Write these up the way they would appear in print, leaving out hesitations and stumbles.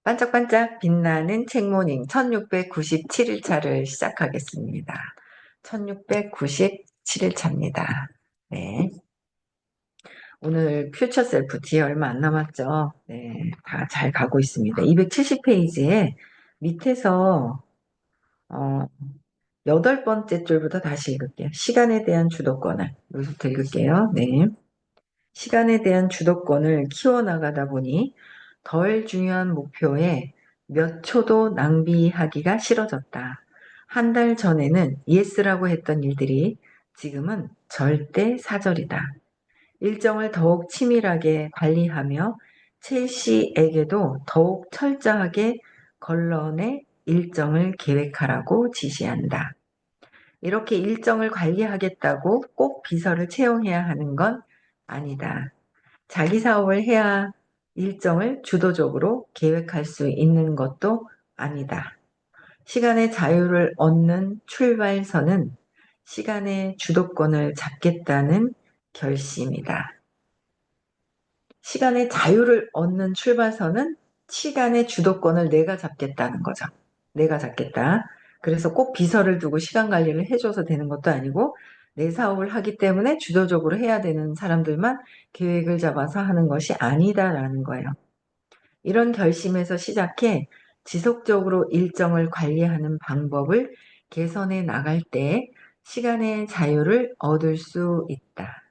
반짝반짝 빛나는 책모닝 1697일차를 시작하겠습니다. 1697일차입니다. 네. 오늘 퓨처 셀프 뒤에 얼마 안 남았죠? 네. 다 잘 가고 있습니다. 270페이지에 밑에서, 어, 8번째 줄부터 다시 읽을게요. 시간에 대한 주도권을. 여기서부터 읽을게요. 네. 시간에 대한 주도권을 키워나가다 보니 덜 중요한 목표에 몇 초도 낭비하기가 싫어졌다. 한 달 전에는 예스라고 했던 일들이 지금은 절대 사절이다. 일정을 더욱 치밀하게 관리하며 첼시에게도 더욱 철저하게 걸러내 일정을 계획하라고 지시한다. 이렇게 일정을 관리하겠다고 꼭 비서를 채용해야 하는 건 아니다. 자기 사업을 해야 일정을 주도적으로 계획할 수 있는 것도 아니다. 시간의 자유를 얻는 출발선은 시간의 주도권을 잡겠다는 결심이다. 시간의 자유를 얻는 출발선은 시간의 주도권을 내가 잡겠다는 거죠. 내가 잡겠다. 그래서 꼭 비서를 두고 시간 관리를 해줘서 되는 것도 아니고 내 사업을 하기 때문에 주도적으로 해야 되는 사람들만 계획을 잡아서 하는 것이 아니다라는 거예요. 이런 결심에서 시작해 지속적으로 일정을 관리하는 방법을 개선해 나갈 때 시간의 자유를 얻을 수 있다.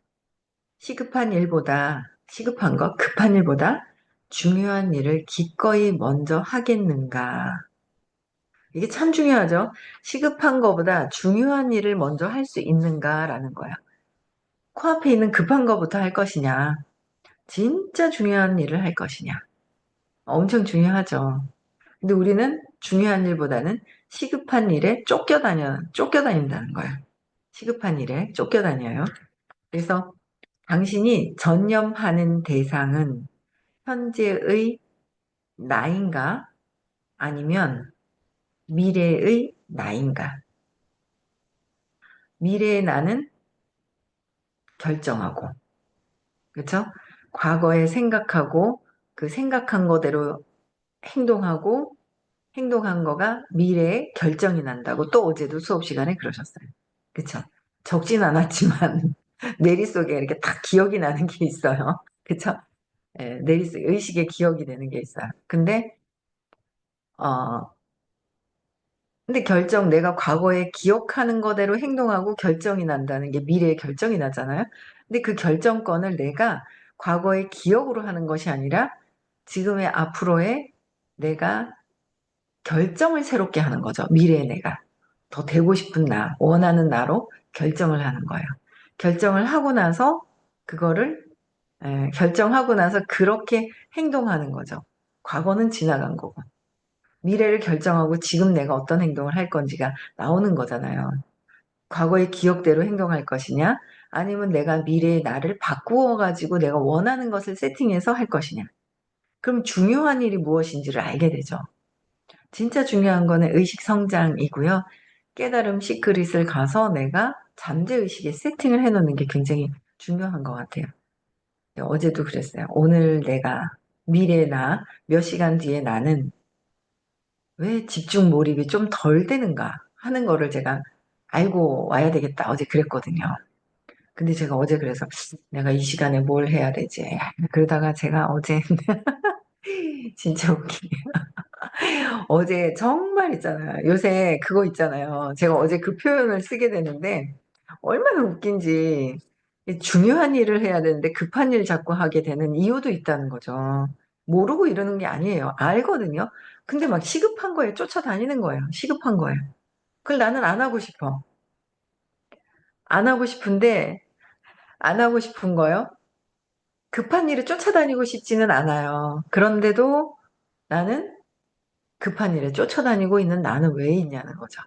시급한 것, 급한 일보다 중요한 일을 기꺼이 먼저 하겠는가. 이게 참 중요하죠. 시급한 것보다 중요한 일을 먼저 할 수 있는가라는 거야. 코앞에 있는 급한 것부터 할 것이냐, 진짜 중요한 일을 할 것이냐. 엄청 중요하죠. 근데 우리는 중요한 일보다는 시급한 일에 쫓겨다닌다는 거예요. 시급한 일에 쫓겨다녀요. 그래서 당신이 전념하는 대상은 현재의 나인가 아니면 미래의 나인가. 미래의 나는 결정하고, 그렇죠? 과거에 생각하고 그 생각한 거대로 행동하고 행동한 거가 미래에 결정이 난다고 또 어제도 수업 시간에 그러셨어요. 그렇죠? 적진 않았지만 내리속에 이렇게 딱 기억이 나는 게 있어요. 그렇죠? 예, 내리속 의식에 기억이 되는 게 있어요. 어, 근데 내가 과거에 기억하는 거대로 행동하고 결정이 난다는 게 미래에 결정이 나잖아요. 근데 그 결정권을 내가 과거의 기억으로 하는 것이 아니라 지금의 앞으로의 내가 결정을 새롭게 하는 거죠. 미래의 내가. 더 되고 싶은 나, 원하는 나로 결정을 하는 거예요. 결정을 하고 나서 그거를, 결정하고 나서 그렇게 행동하는 거죠. 과거는 지나간 거고. 미래를 결정하고 지금 내가 어떤 행동을 할 건지가 나오는 거잖아요. 과거의 기억대로 행동할 것이냐, 아니면 내가 미래의 나를 바꾸어 가지고 내가 원하는 것을 세팅해서 할 것이냐. 그럼 중요한 일이 무엇인지를 알게 되죠. 진짜 중요한 거는 의식 성장이고요. 깨달음 시크릿을 가서 내가 잠재의식에 세팅을 해놓는 게 굉장히 중요한 것 같아요. 어제도 그랬어요. 오늘 내가, 미래 나, 몇 시간 뒤에 나는 왜 집중 몰입이 좀 덜 되는가 하는 거를 제가 알고 와야 되겠다. 어제 그랬거든요. 근데 제가 어제 그래서 내가 이 시간에 뭘 해야 되지? 그러다가 제가 어제 진짜 웃기네. 어제 정말 있잖아요. 요새 그거 있잖아요. 제가 어제 그 표현을 쓰게 되는데 얼마나 웃긴지 중요한 일을 해야 되는데 급한 일 자꾸 하게 되는 이유도 있다는 거죠. 모르고 이러는 게 아니에요. 알거든요. 근데 막 시급한 거에 쫓아다니는 거예요. 시급한 거예요. 그걸 나는 안 하고 싶어. 안 하고 싶은데 안 하고 싶은 거요. 급한 일에 쫓아다니고 싶지는 않아요. 그런데도 나는 급한 일에 쫓아다니고 있는 나는 왜 있냐는 거죠.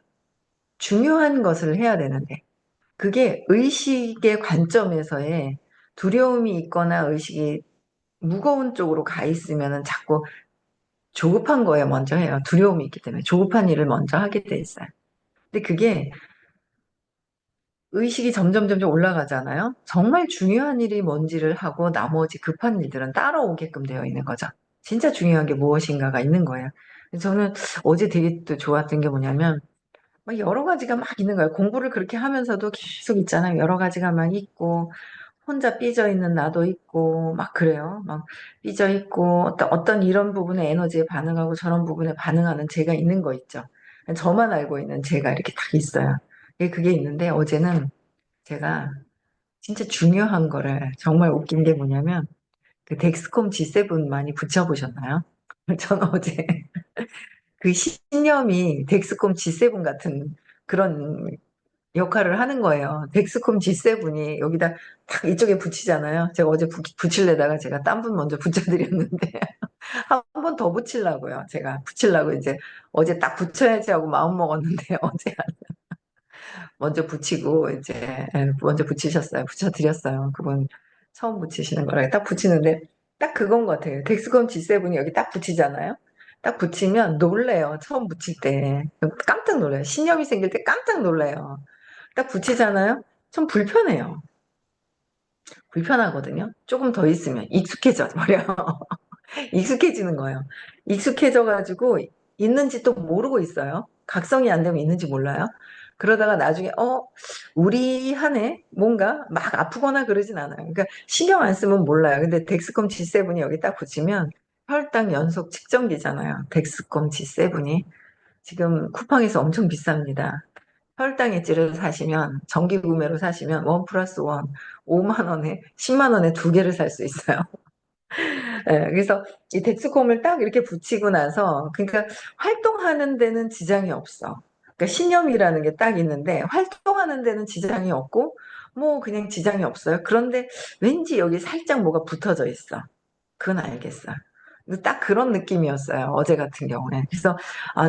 중요한 것을 해야 되는데 그게 의식의 관점에서의 두려움이 있거나 의식이 무거운 쪽으로 가 있으면 자꾸 조급한 거에 먼저 해요. 두려움이 있기 때문에 조급한 일을 먼저 하게 돼 있어요. 근데 그게 의식이 점점 올라가잖아요. 정말 중요한 일이 뭔지를 하고 나머지 급한 일들은 따라오게끔 되어 있는 거죠. 진짜 중요한 게 무엇인가가 있는 거예요. 저는 어제 되게 또 좋았던 게 뭐냐면, 막 여러 가지가 막 있는 거예요. 공부를 그렇게 하면서도 계속 있잖아요. 여러 가지가 막 있고, 혼자 삐져 있는 나도 있고, 막 그래요. 막 삐져 있고, 어떤 이런 부분에 에너지에 반응하고 저런 부분에 반응하는 제가 있는 거 있죠. 저만 알고 있는 제가 이렇게 딱 있어요. 그게 있는데, 어제는 제가 진짜 중요한 거를, 정말 웃긴 게 뭐냐면, 그 덱스콤 G7 많이 붙여보셨나요? 저는 어제 그 신념이 덱스콤 G7 같은 그런 역할을 하는 거예요. 덱스콤 G7이 여기다 딱 이쪽에 붙이잖아요. 제가 어제 붙일래다가 제가 딴 분 먼저 붙여드렸는데 한 번 더 붙이려고요. 제가 붙이려고 이제 어제 딱 붙여야지 하고 마음 먹었는데 어제 먼저 붙이고 이제 먼저 붙이셨어요. 붙여드렸어요. 그분 처음 붙이시는 거라 딱 붙이는데 딱 그건 것 같아요. 덱스콤 G7이 여기 딱 붙이잖아요. 딱 붙이면 놀래요. 처음 붙일 때 깜짝 놀라요. 신념이 생길 때 깜짝 놀래요. 딱 붙이잖아요. 좀 불편해요. 불편하거든요. 조금 더 있으면 익숙해져 버려. 익숙해지는 거예요. 익숙해져가지고 있는지 또 모르고 있어요. 각성이 안 되면 있는지 몰라요. 그러다가 나중에 우리하네 뭔가 막 아프거나 그러진 않아요. 그러니까 신경 안 쓰면 몰라요. 근데 덱스콤 G7이 여기 딱 붙이면 혈당 연속 측정기잖아요. 덱스콤 G7이 지금 쿠팡에서 엄청 비쌉니다. 혈당 엣지를 사시면 정기 구매로 사시면 원 플러스 원 5만 원에 10만 원에 두 개를 살 수 있어요. 그래서 이 덱스콤을 딱 이렇게 붙이고 나서 그러니까 활동하는 데는 지장이 없어. 그러니까 신념이라는 게 딱 있는데 활동하는 데는 지장이 없고 뭐 그냥 지장이 없어요. 그런데 왠지 여기 살짝 뭐가 붙어져 있어. 그건 알겠어. 근데 딱 그런 느낌이었어요. 어제 같은 경우에. 그래서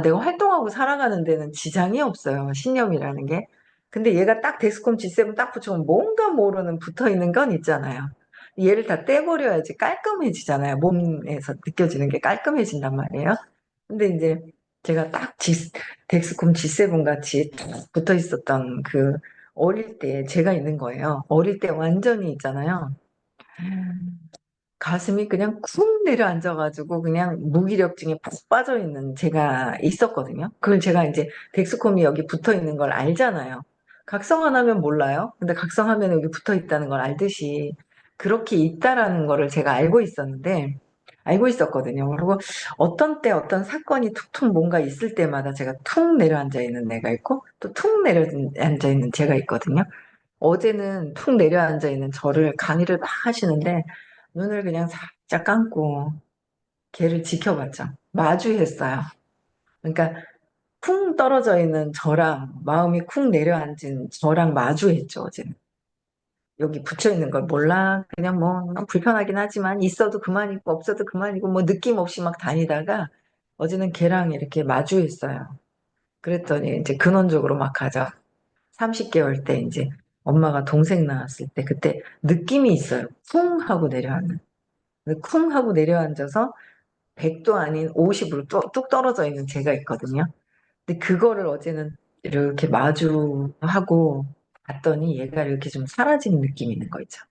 내가 활동하고 살아가는 데는 지장이 없어요. 신념이라는 게. 근데 얘가 딱 덱스콤 G7 딱 붙여면 뭔가 모르는 붙어 있는 건 있잖아요. 얘를 다 떼버려야지 깔끔해지잖아요. 몸에서 느껴지는 게 깔끔해진단 말이에요. 근데 이제 제가 딱 덱스콤 G7 같이 딱 붙어 있었던 그 어릴 때 제가 있는 거예요. 어릴 때 완전히 있잖아요. 가슴이 그냥 쿵 내려앉아가지고 그냥 무기력증에 푹 빠져있는 제가 있었거든요. 그걸 제가 이제 덱스콤이 여기 붙어 있는 걸 알잖아요. 각성 안 하면 몰라요. 근데 각성하면 여기 붙어 있다는 걸 알듯이 그렇게 있다라는 거를 제가 알고 있었는데, 알고 있었거든요. 그리고 어떤 때 어떤 사건이 툭툭 뭔가 있을 때마다 제가 툭 내려앉아 있는 애가 있고 또 툭 내려앉아 있는 제가 있거든요. 어제는 툭 내려앉아 있는 저를 강의를 막 하시는데 눈을 그냥 살짝 감고 걔를 지켜봤죠. 마주했어요. 그러니까 쿵 떨어져 있는 저랑 마음이 쿵 내려앉은 저랑 마주했죠, 어제는. 여기 붙여 있는 걸 몰라. 그냥 뭐 불편하긴 하지만 있어도 그만이고 없어도 그만이고 뭐 느낌 없이 막 다니다가 어제는 걔랑 이렇게 마주했어요. 그랬더니 이제 근원적으로 막 가죠. 30개월 때 이제 엄마가 동생 낳았을 때 그때 느낌이 있어요. 쿵 하고 내려앉는. 쿵 하고 내려앉아서 100도 아닌 50으로 뚝 떨어져 있는 제가 있거든요. 근데 그거를 어제는 이렇게 마주하고 봤더니 얘가 이렇게 좀 사라지는 느낌이 있는 거 있죠.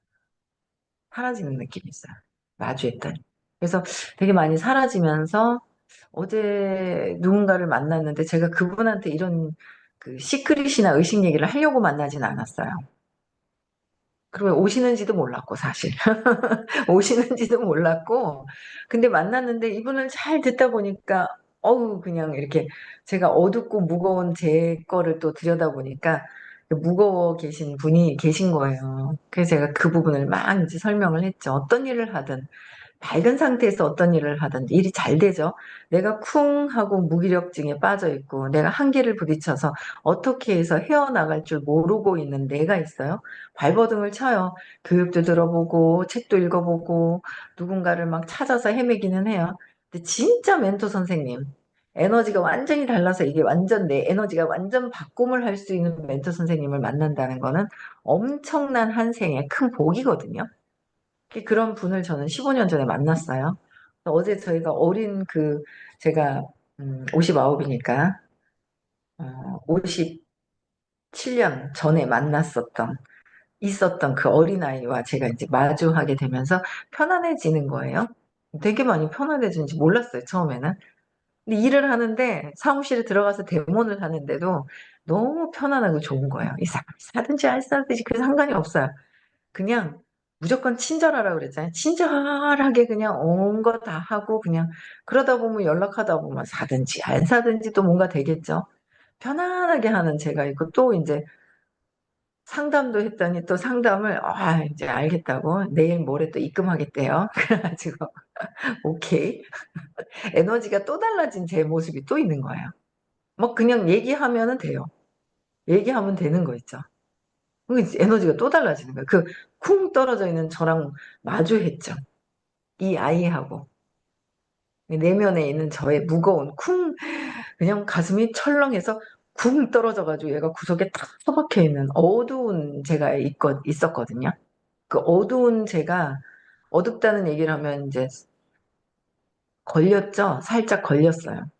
사라지는 느낌이 있어요. 마주했더니. 그래서 되게 많이 사라지면서 어제 누군가를 만났는데 제가 그분한테 이런 그 시크릿이나 의식 얘기를 하려고 만나진 않았어요. 그리고 오시는지도 몰랐고, 사실. 오시는지도 몰랐고, 근데 만났는데 이분을 잘 듣다 보니까, 그냥 이렇게 제가 어둡고 무거운 제 거를 또 들여다보니까 무거워 계신 분이 계신 거예요. 그래서 제가 그 부분을 막 이제 설명을 했죠. 어떤 일을 하든 밝은 상태에서 어떤 일을 하든 일이 잘 되죠. 내가 쿵 하고 무기력증에 빠져 있고 내가 한계를 부딪혀서 어떻게 해서 헤어나갈 줄 모르고 있는 내가 있어요. 발버둥을 쳐요. 교육도 들어보고 책도 읽어보고 누군가를 막 찾아서 헤매기는 해요. 근데 진짜 멘토 선생님 에너지가 완전히 달라서 이게 완전 내 에너지가 완전 바꿈을 할 수 있는 멘토 선생님을 만난다는 거는 엄청난 한 생의 큰 복이거든요. 그런 분을 저는 15년 전에 만났어요. 어제 저희가 어린 제가 59이니까 57년 전에 있었던 그 어린아이와 제가 이제 마주하게 되면서 편안해지는 거예요. 되게 많이 편안해진지 몰랐어요, 처음에는. 근데 일을 하는데 사무실에 들어가서 대본을 하는데도 너무 편안하고 좋은 거예요. 이 사람 사든지 안 사든지 그 상관이 없어요. 그냥 무조건 친절하라고 그랬잖아요. 친절하게 그냥 온 거 다 하고 그냥 그러다 보면 연락하다 보면 사든지 안 사든지 또 뭔가 되겠죠. 편안하게 하는 제가 있고 또 이제 상담도 했더니 또 상담을 이제 알겠다고 내일 모레 또 입금하겠대요. 그래가지고 오케이. 에너지가 또 달라진 제 모습이 또 있는 거예요. 뭐 그냥 얘기하면은 돼요. 얘기하면 되는 거 있죠. 그게 에너지가 또 달라지는 거예요. 그 쿵 떨어져 있는 저랑 마주했죠. 이 아이하고 내면에 있는 저의 무거운 쿵 그냥 가슴이 철렁해서 쿵 떨어져가지고 얘가 구석에 딱 처박혀 있는 어두운 제가 있었거든요. 그 어두운 제가 어둡다는 얘기를 하면 이제 걸렸죠. 살짝 걸렸어요.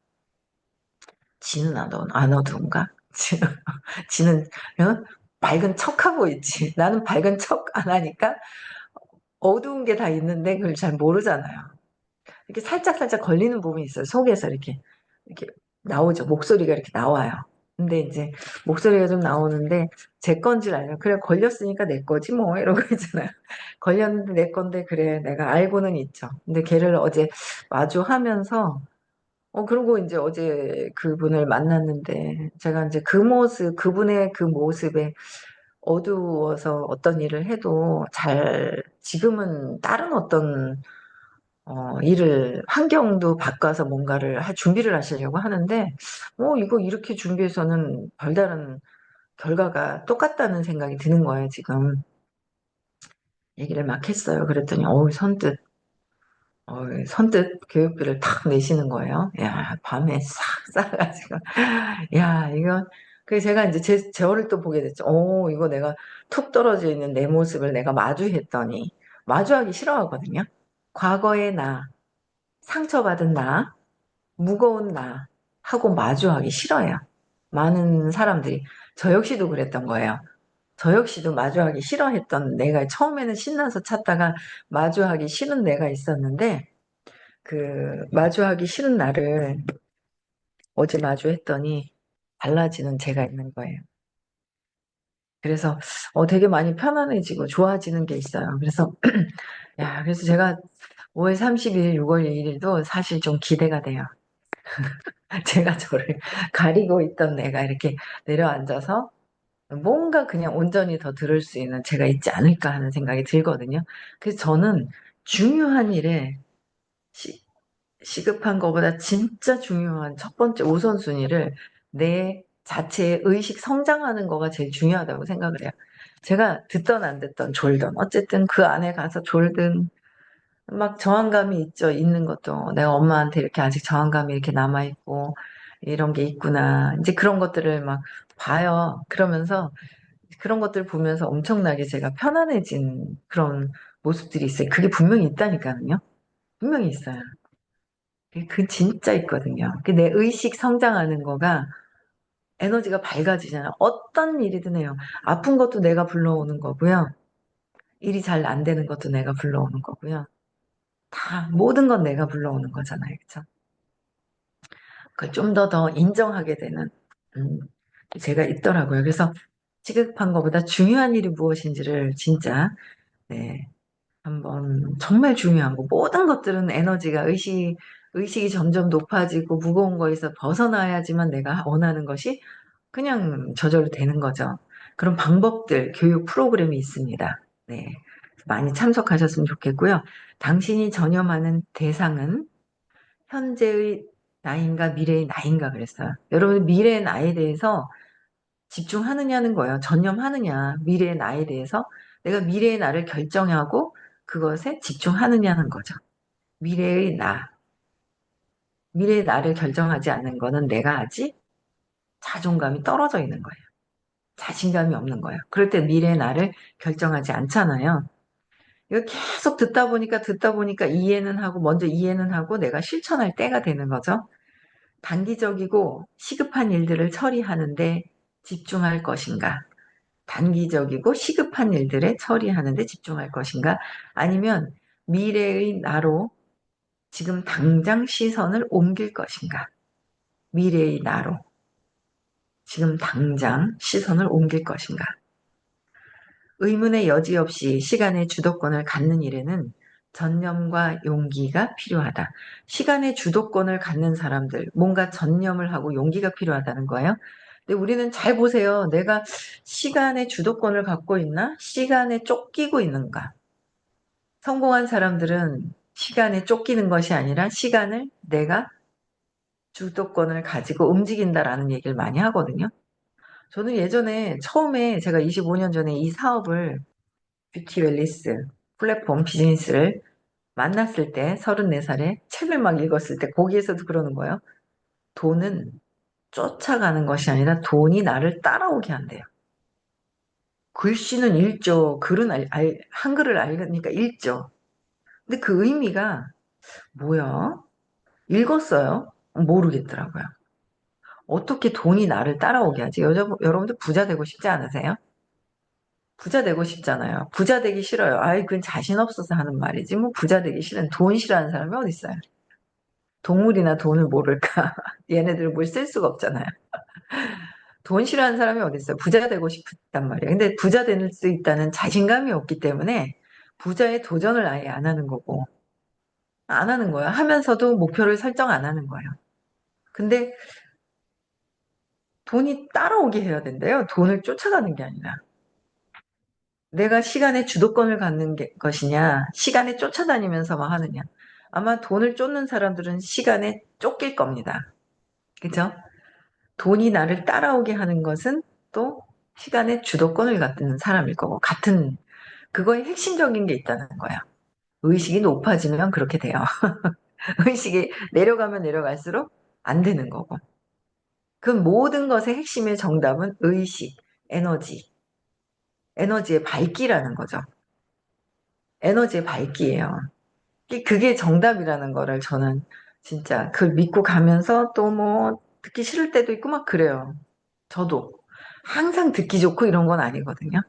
지는 안 어두운가? 지는 밝은 척하고 있지. 나는 밝은 척 안 하니까 어두운 게 다 있는데 그걸 잘 모르잖아요. 이렇게 살짝살짝 걸리는 부분이 있어요. 속에서 이렇게 나오죠. 목소리가 이렇게 나와요. 근데 이제 목소리가 좀 나오는데 제 건지 알아요. 그래, 걸렸으니까 내 거지 뭐 이러고 있잖아요. 걸렸는데 내 건데 그래 내가 알고는 있죠. 근데 걔를 어제 마주하면서 그리고 이제 어제 그분을 만났는데 제가 이제 그 모습, 그분의 그 모습에 어두워서 어떤 일을 해도 지금은 다른 어떤 일을, 환경도 바꿔서 뭔가를 준비를 하시려고 하는데, 이거 이렇게 준비해서는 별다른 결과가 똑같다는 생각이 드는 거예요, 지금. 얘기를 막 했어요. 그랬더니, 선뜻 교육비를 탁 내시는 거예요. 야, 밤에 싹 싸가지고. 야, 그래서 제가 이제 저를 또 보게 됐죠. 이거 내가 툭 떨어져 있는 내 모습을 내가 마주했더니, 마주하기 싫어하거든요. 과거의 나, 상처받은 나, 무거운 나 하고 마주하기 싫어요. 많은 사람들이. 저 역시도 그랬던 거예요. 저 역시도 마주하기 싫어했던 내가 처음에는 신나서 찾다가 마주하기 싫은 내가 있었는데 그 마주하기 싫은 나를 어제 마주했더니 달라지는 제가 있는 거예요. 그래서 되게 많이 편안해지고 좋아지는 게 있어요. 그래서 그래서 제가 5월 30일, 6월 1일도 사실 좀 기대가 돼요. 제가 저를 가리고 있던 내가 이렇게 내려앉아서 뭔가 그냥 온전히 더 들을 수 있는 제가 있지 않을까 하는 생각이 들거든요. 그래서 저는 중요한 일에 시급한 것보다 진짜 중요한 첫 번째 우선순위를 내 자체의 의식 성장하는 거가 제일 중요하다고 생각을 해요. 제가 듣던 안 듣던 졸던 어쨌든 그 안에 가서 졸든 막 저항감이 있는 것도 내가 엄마한테 이렇게 아직 저항감이 이렇게 남아있고 이런 게 있구나. 이제 그런 것들을 막 봐요. 그러면서 그런 것들 보면서 엄청나게 제가 편안해진 그런 모습들이 있어요. 그게 분명히 있다니까요. 분명히 있어요. 그 진짜 있거든요. 내 의식 성장하는 거가 에너지가 밝아지잖아요. 어떤 일이든 해요. 아픈 것도 내가 불러오는 거고요. 일이 잘 안 되는 것도 내가 불러오는 거고요. 다 모든 건 내가 불러오는 거잖아요. 그쵸? 그걸 좀 더 인정하게 되는 음, 제가 있더라고요. 그래서 시급한 것보다 중요한 일이 무엇인지를 진짜 네, 한번 정말 중요한 거. 모든 것들은 에너지가 의식이 점점 높아지고 무거운 거에서 벗어나야지만 내가 원하는 것이 그냥 저절로 되는 거죠. 그런 방법들, 교육 프로그램이 있습니다. 네. 많이 참석하셨으면 좋겠고요. 당신이 전념하는 대상은 현재의 나인가 미래의 나인가 그랬어요. 여러분 미래의 나에 대해서 집중하느냐는 거예요. 전념하느냐, 미래의 나에 대해서 내가 미래의 나를 결정하고 그것에 집중하느냐는 거죠. 미래의 나, 미래의 나를 결정하지 않는 거는 내가 아직 자존감이 떨어져 있는 거예요. 자신감이 없는 거예요. 그럴 때 미래의 나를 결정하지 않잖아요. 이거 계속 듣다 보니까 이해는 하고 먼저 이해는 하고 내가 실천할 때가 되는 거죠. 단기적이고 시급한 일들을 처리하는데 집중할 것인가? 단기적이고 시급한 일들에 처리하는 데 집중할 것인가? 아니면 미래의 나로 지금 당장 시선을 옮길 것인가? 미래의 나로 지금 당장 시선을 옮길 것인가? 의문의 여지 없이 시간의 주도권을 갖는 일에는 전념과 용기가 필요하다. 시간의 주도권을 갖는 사람들, 뭔가 전념을 하고 용기가 필요하다는 거예요. 근데 우리는 잘 보세요. 내가 시간의 주도권을 갖고 있나? 시간에 쫓기고 있는가? 성공한 사람들은 시간에 쫓기는 것이 아니라 시간을 내가 주도권을 가지고 움직인다라는 얘기를 많이 하거든요. 저는 예전에 처음에 제가 25년 전에 이 사업을 뷰티 웰리스 플랫폼 비즈니스를 만났을 때 34살에 책을 막 읽었을 때 거기에서도 그러는 거예요. 돈은 쫓아가는 것이 아니라 돈이 나를 따라오게 한대요. 글씨는 읽죠. 글은 한글을 알으니까 읽죠. 근데 그 의미가 뭐야? 읽었어요? 모르겠더라고요. 어떻게 돈이 나를 따라오게 하지? 여러분들 부자 되고 싶지 않으세요? 부자 되고 싶잖아요. 부자 되기 싫어요. 아이, 그건 자신 없어서 하는 말이지. 뭐 부자 되기 싫은 돈 싫어하는 사람이 어디 있어요? 동물이나 돈을 모를까? 얘네들 뭘 쓸 수가 없잖아요. 돈 싫어하는 사람이 어디 있어요? 부자 되고 싶단 말이에요. 근데 부자 될 수 있다는 자신감이 없기 때문에 부자의 도전을 아예 안 하는 거고, 안 하는 거예요. 하면서도 목표를 설정 안 하는 거예요. 근데 돈이 따라오게 해야 된대요. 돈을 쫓아가는 게 아니라. 내가 시간의 주도권을 갖는 것이냐, 시간에 쫓아다니면서만 하느냐. 아마 돈을 쫓는 사람들은 시간에 쫓길 겁니다. 그죠? 돈이 나를 따라오게 하는 것은 또 시간의 주도권을 갖는 사람일 거고, 같은, 그거에 핵심적인 게 있다는 거야. 의식이 높아지면 그렇게 돼요. 의식이 내려가면 내려갈수록 안 되는 거고. 그 모든 것의 핵심의 정답은 의식, 에너지, 에너지의 밝기라는 거죠. 에너지의 밝기예요. 그게 정답이라는 거를 저는 진짜 그걸 믿고 가면서 또 뭐 듣기 싫을 때도 있고 막 그래요. 저도 항상 듣기 좋고 이런 건 아니거든요.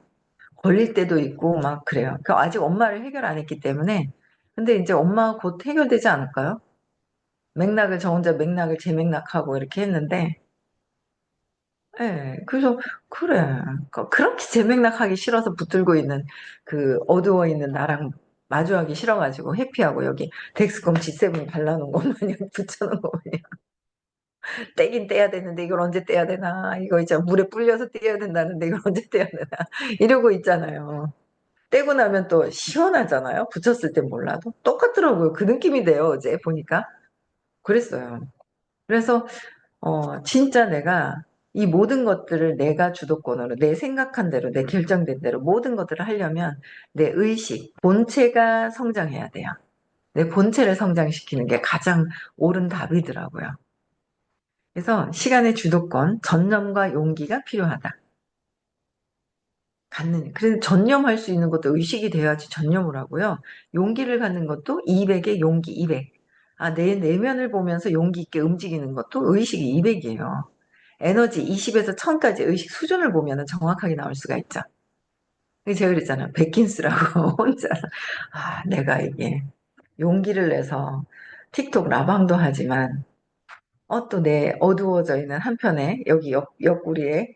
걸릴 때도 있고 막 그래요. 아직 엄마를 해결 안 했기 때문에. 근데 이제 엄마가 곧 해결되지 않을까요? 맥락을 저 혼자 맥락을 재맥락하고 이렇게 했는데, 예, 그래서 그래. 그렇게 재맥락하기 싫어서 붙들고 있는 그 어두워 있는 나랑 마주하기 싫어가지고 회피하고 여기 덱스컴 G7 발라놓은 것 마냥 붙여놓은 거 마냥 떼긴 떼야 되는데 이걸 언제 떼야 되나, 이거 이제 물에 불려서 떼야 된다는데 이걸 언제 떼야 되나 이러고 있잖아요. 떼고 나면 또 시원하잖아요. 붙였을 땐 몰라도 똑같더라고요. 그 느낌이 돼요. 어제 보니까 그랬어요. 그래서 진짜 내가 이 모든 것들을 내가 주도권으로 내 생각한 대로 내 결정된 대로 모든 것들을 하려면 내 의식, 본체가 성장해야 돼요. 내 본체를 성장시키는 게 가장 옳은 답이더라고요. 그래서 시간의 주도권, 전념과 용기가 필요하다. 그래서 전념할 수 있는 것도 의식이 돼야지 전념을 하고요. 용기를 갖는 것도 200에 용기 200. 아, 내 내면을 보면서 용기 있게 움직이는 것도 의식이 200이에요. 에너지 20에서 1000까지 의식 수준을 보면 정확하게 나올 수가 있죠. 제가 그랬잖아요. 베킨스라고 혼자. 아, 내가 이게 용기를 내서 틱톡 라방도 하지만, 또 내 어두워져 있는 한편에 여기 옆구리에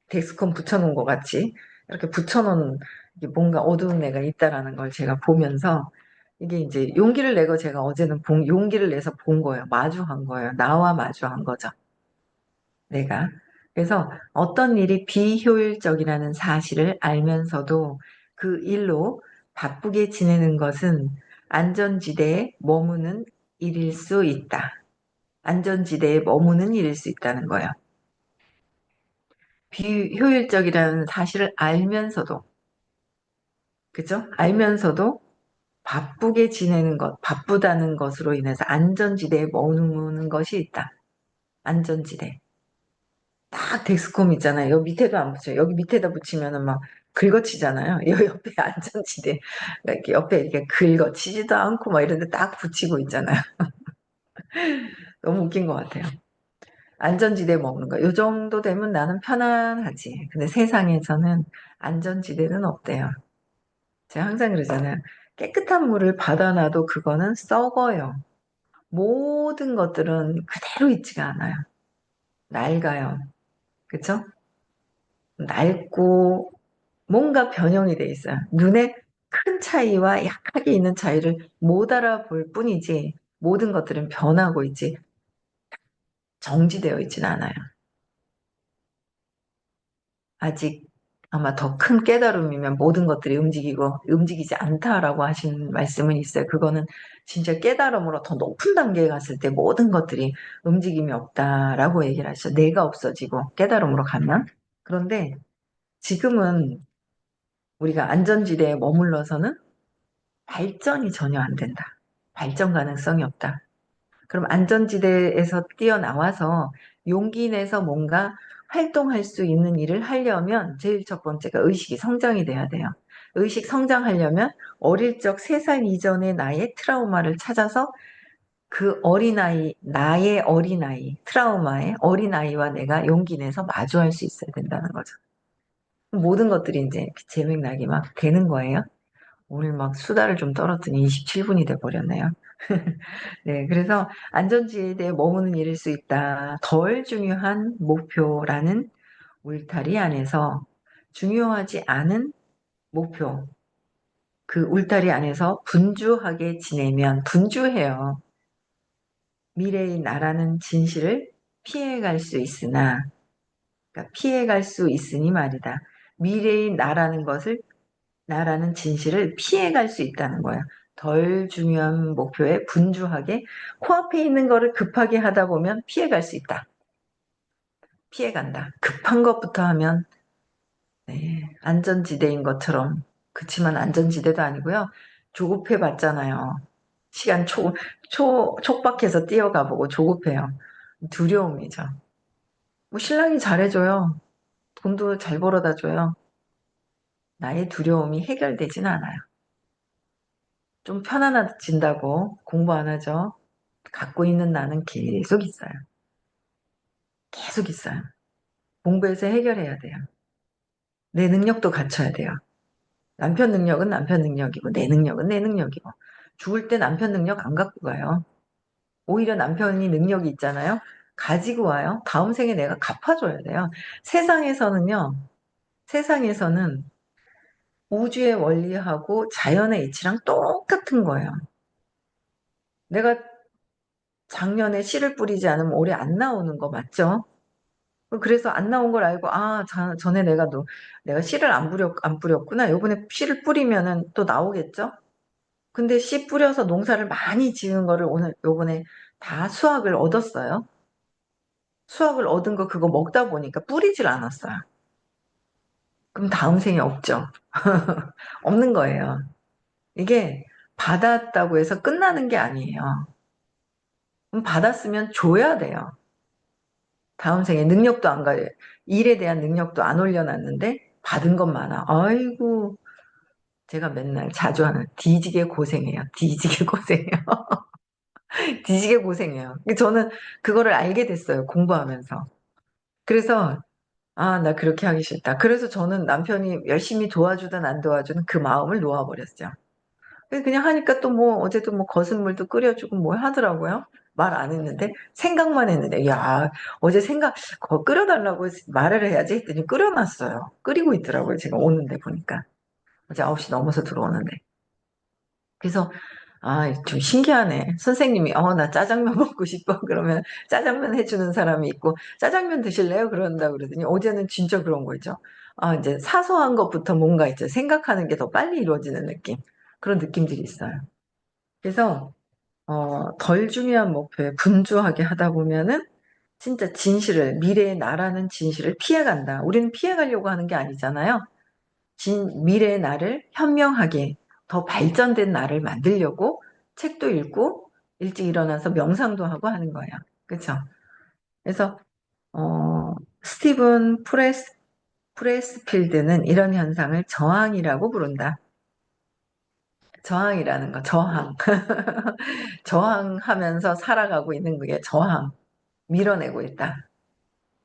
덱스콘 붙여놓은 것 같이 이렇게 붙여놓은 이게 뭔가 어두운 애가 있다라는 걸 제가 보면서 이게 이제 용기를 내고 제가 어제는 용기를 내서 본 거예요. 마주한 거예요. 나와 마주한 거죠. 내가. 그래서 어떤 일이 비효율적이라는 사실을 알면서도 그 일로 바쁘게 지내는 것은 안전지대에 머무는 일일 수 있다. 안전지대에 머무는 일일 수 있다는 거예요. 비효율적이라는 사실을 알면서도, 그죠? 알면서도 바쁘게 지내는 것, 바쁘다는 것으로 인해서 안전지대에 머무는 것이 있다. 안전지대. 딱 덱스콤 있잖아요. 여기 밑에도 안 붙여요. 여기 밑에다 붙이면은 막 긁어치잖아요. 여기 옆에 안전지대. 이렇게 옆에 이렇게 긁어치지도 않고 막 이런데 딱 붙이고 있잖아요. 너무 웃긴 것 같아요. 안전지대에 머무는 거. 요 정도 되면 나는 편안하지. 근데 세상에서는 안전지대는 없대요. 제가 항상 그러잖아요. 깨끗한 물을 받아놔도 그거는 썩어요. 모든 것들은 그대로 있지가 않아요. 낡아요. 그쵸? 낡고 뭔가 변형이 돼 있어요. 눈에 큰 차이와 약하게 있는 차이를 못 알아볼 뿐이지 모든 것들은 변하고 있지 정지되어 있지는 않아요. 아직 아마 더 큰 깨달음이면 모든 것들이 움직이고 움직이지 않다라고 하신 말씀은 있어요. 그거는 진짜 깨달음으로 더 높은 단계에 갔을 때 모든 것들이 움직임이 없다라고 얘기를 하시죠. 내가 없어지고 깨달음으로 가면. 그런데 지금은 우리가 안전지대에 머물러서는 발전이 전혀 안 된다. 발전 가능성이 없다. 그럼 안전지대에서 뛰어나와서 용기 내서 뭔가 활동할 수 있는 일을 하려면 제일 첫 번째가 의식이 성장이 돼야 돼요. 의식 성장하려면 어릴 적 3살 이전의 나의 트라우마를 찾아서 그 어린아이, 나의 어린아이, 트라우마의 어린아이와 내가 용기 내서 마주할 수 있어야 된다는 거죠. 모든 것들이 이제 재맥락이 막 되는 거예요. 오늘 막 수다를 좀 떨었더니 27분이 돼 버렸네요. 네, 그래서 안전지대에 머무는 일일 수 있다. 덜 중요한 목표라는 울타리 안에서 중요하지 않은 목표, 그 울타리 안에서 분주하게 지내면 분주해요. 미래의 나라는 진실을 피해갈 수 있으나, 그러니까 피해갈 수 있으니 말이다. 미래의 나라는 진실을 피해갈 수 있다는 거예요. 덜 중요한 목표에 분주하게 코앞에 있는 거를 급하게 하다 보면 피해갈 수 있다. 피해간다. 급한 것부터 하면 네, 안전지대인 것처럼 그치만 안전지대도 아니고요. 조급해 봤잖아요. 시간 촉박해서 뛰어가 보고 조급해요. 두려움이죠. 뭐 신랑이 잘해줘요. 돈도 잘 벌어다 줘요. 나의 두려움이 해결되진 않아요. 좀 편안해진다고 공부 안 하죠. 갖고 있는 나는 계속 있어요. 계속 있어요. 공부해서 해결해야 돼요. 내 능력도 갖춰야 돼요. 남편 능력은 남편 능력이고 내 능력은 내 능력이고 죽을 때 남편 능력 안 갖고 가요. 오히려 남편이 능력이 있잖아요. 가지고 와요. 다음 생에 내가 갚아줘야 돼요. 세상에서는요. 세상에서는 우주의 원리하고 자연의 이치랑 똑같은 거예요. 내가 작년에 씨를 뿌리지 않으면 올해 안 나오는 거 맞죠? 그래서 안 나온 걸 알고 전에 내가 씨를 안 뿌렸구나. 요번에 씨를 뿌리면은 또 나오겠죠? 근데 씨 뿌려서 농사를 많이 지은 거를 오늘 요번에 다 수확을 얻었어요. 수확을 얻은 거 그거 먹다 보니까 뿌리질 않았어요. 그럼 다음 생에 없죠. 없는 거예요. 이게 받았다고 해서 끝나는 게 아니에요. 그럼 받았으면 줘야 돼요. 다음 생에 능력도 안 가요. 일에 대한 능력도 안 올려놨는데 받은 것 많아. 아이고, 제가 맨날 자주 하는 뒤지게 고생해요. 뒤지게 고생해요. 뒤지게 고생해요. 저는 그거를 알게 됐어요. 공부하면서. 그래서 나 그렇게 하기 싫다. 그래서 저는 남편이 열심히 도와주든 안 도와주든 그 마음을 놓아버렸어요. 그냥 하니까 또 뭐 어제도 뭐 거슨 물도 끓여주고 뭐 하더라고요. 말 안 했는데 생각만 했는데 야 어제 끓여달라고 말을 해야지 했더니 끓여놨어요. 끓이고 있더라고요. 제가 오는데 보니까 어제 9시 넘어서 들어오는데 그래서 좀 신기하네. 선생님이 나 짜장면 먹고 싶어 그러면 짜장면 해주는 사람이 있고 짜장면 드실래요? 그런다 그러더니 어제는 진짜 그런 거죠. 이제 사소한 것부터 뭔가 있죠. 생각하는 게 더 빨리 이루어지는 느낌. 그런 느낌들이 있어요. 그래서 덜 중요한 목표에 분주하게 하다 보면은 진짜 미래의 나라는 진실을 피해간다. 우리는 피해가려고 하는 게 아니잖아요. 미래의 나를 현명하게 더 발전된 나를 만들려고 책도 읽고 일찍 일어나서 명상도 하고 하는 거예요. 그렇죠? 그래서 스티븐 프레스필드는 이런 현상을 저항이라고 부른다. 저항이라는 거, 저항. 저항하면서 살아가고 있는 그게 저항. 밀어내고 있다.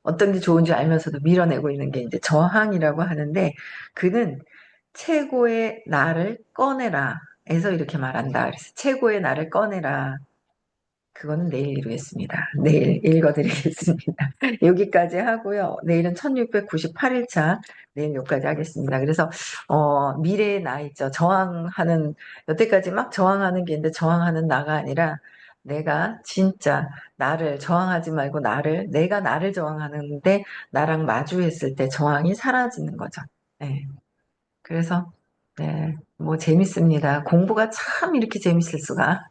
어떤 게 좋은지 알면서도 밀어내고 있는 게 이제 저항이라고 하는데, 그는 최고의 나를 꺼내라. 에서 이렇게 말한다. 그래서 최고의 나를 꺼내라. 그거는 내일 이루겠습니다. 내일 읽어드리겠습니다. 여기까지 하고요. 내일은 1698일차, 내일 여기까지 하겠습니다. 그래서, 미래의 나 있죠. 저항하는, 여태까지 막 저항하는 게 있는데 저항하는 나가 아니라 내가 진짜 나를 저항하지 말고 내가 나를 저항하는데 나랑 마주했을 때 저항이 사라지는 거죠. 네. 그래서, 네, 뭐 재밌습니다. 공부가 참 이렇게 재밌을 수가.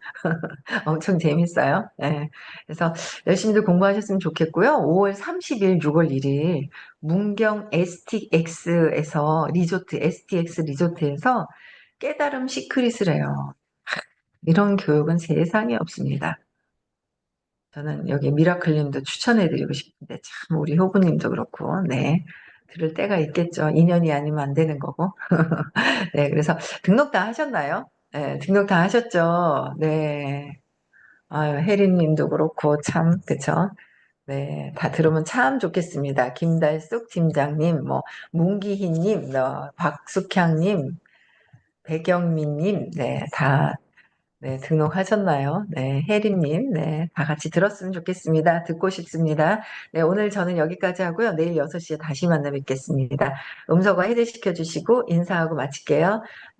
엄청 재밌어요. 네. 그래서 열심히들 공부하셨으면 좋겠고요. 5월 30일, 6월 1일 문경 STX에서 STX 리조트에서 깨달음 시크릿을 해요. 이런 교육은 세상에 없습니다. 저는 여기 미라클님도 추천해드리고 싶은데 참 우리 효부님도 그렇고 네 들을 때가 있겠죠. 인연이 아니면 안 되는 거고. 네, 그래서 등록 다 하셨나요? 네, 등록 다 하셨죠. 네. 아유, 혜리님도 그렇고, 참, 그쵸? 네, 다 들으면 참 좋겠습니다. 김달숙 팀장님, 뭐, 문기희님, 박숙향님, 배경민님, 네, 다, 네, 등록하셨나요? 네, 혜리님, 네, 다 같이 들었으면 좋겠습니다. 듣고 싶습니다. 네, 오늘 저는 여기까지 하고요. 내일 6시에 다시 만나 뵙겠습니다. 음성화 해제시켜 주시고, 인사하고 마칠게요.